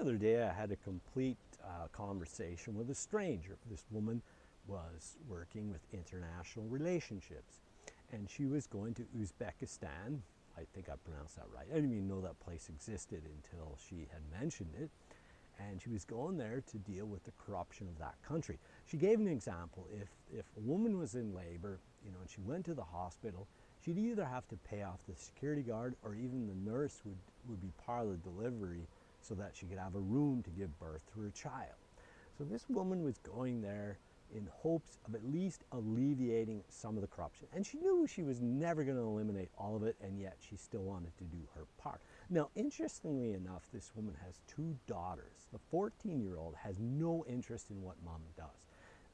other day I had a complete conversation with a stranger. This woman was working with international relationships, and she was going to Uzbekistan. I think I pronounced that right. I didn't even know that place existed until she had mentioned it. And she was going there to deal with the corruption of that country. She gave an example. If a woman was in labor, and she went to the hospital, she'd either have to pay off the security guard, or even the nurse would be part of the delivery so that she could have a room to give birth to her child. So this woman was going there in hopes of at least alleviating some of the corruption. And she knew she was never going to eliminate all of it, and yet she still wanted to do her part. Now, interestingly enough, this woman has two daughters. The 14-year-old has no interest in what mom does.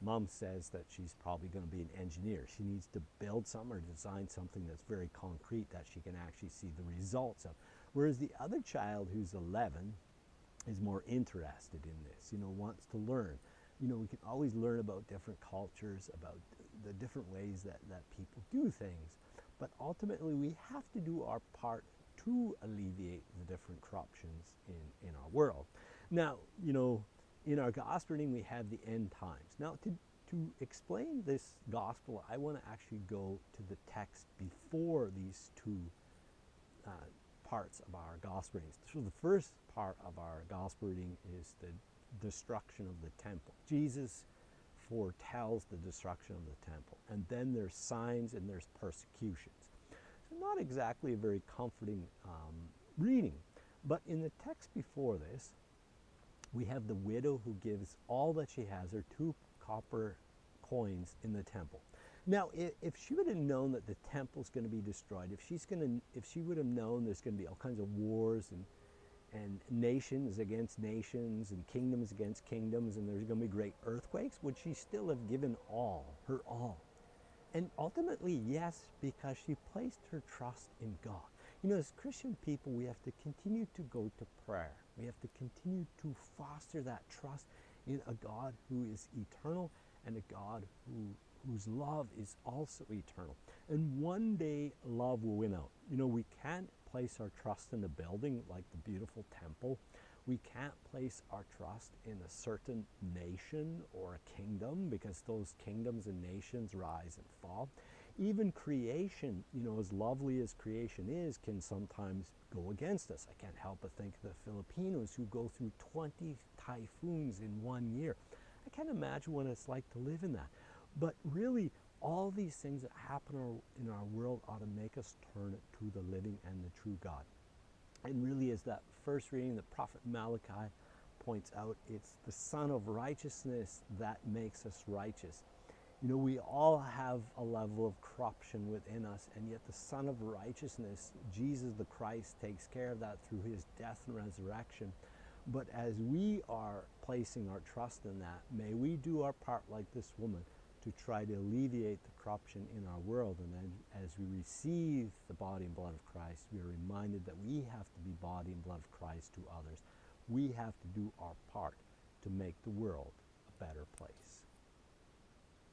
Mom says that she's probably going to be an engineer. She needs to build something or design something that's very concrete that she can actually see the results of. Whereas the other child, who's 11, is more interested in this, wants to learn. We can always learn about different cultures, about the different ways that people do things. But ultimately, we have to do our part to alleviate the different corruptions in our world. Now, in our gospel reading, we have the end times. Now, to explain this gospel, I want to actually go to the text before these two parts of our gospel readings. So the first part of our gospel reading is the destruction of the temple. Jesus foretells the destruction of the temple. And then there's signs and there's persecutions. So not exactly a very comforting reading. But in the text before this, we have the widow who gives all that she has, her 2 copper coins, in the temple. Now, if she would have known that the temple's going to be destroyed, if she would have known there's going to be all kinds of wars and nations against nations and kingdoms against kingdoms, and there's going to be great earthquakes, would she still have given her all? And ultimately, yes, because she placed her trust in God. As Christian people, we have to continue to go to prayer. We have to continue to foster that trust in a God who is eternal and a God whose love is also eternal. And one day, love will win out. We can't place our trust in a building like the beautiful temple. We can't place our trust in a certain nation or a kingdom, because those kingdoms and nations rise and fall. Even creation, as lovely as creation is, can sometimes go against us. I can't help but think of the Filipinos who go through 20 typhoons in 1 year. I can't imagine what it's like to live in that. But really, all these things that happen in our world ought to make us turn to the living and the true God. And really, as that first reading, the prophet Malachi points out, it's the Son of Righteousness that makes us righteous. We all have a level of corruption within us, and yet the Son of Righteousness, Jesus the Christ, takes care of that through his death and resurrection. But as we are placing our trust in that, may we do our part like this woman to try to alleviate the corruption in our world. And then as we receive the body and blood of Christ, we are reminded that we have to be body and blood of Christ to others. We have to do our part to make the world a better place.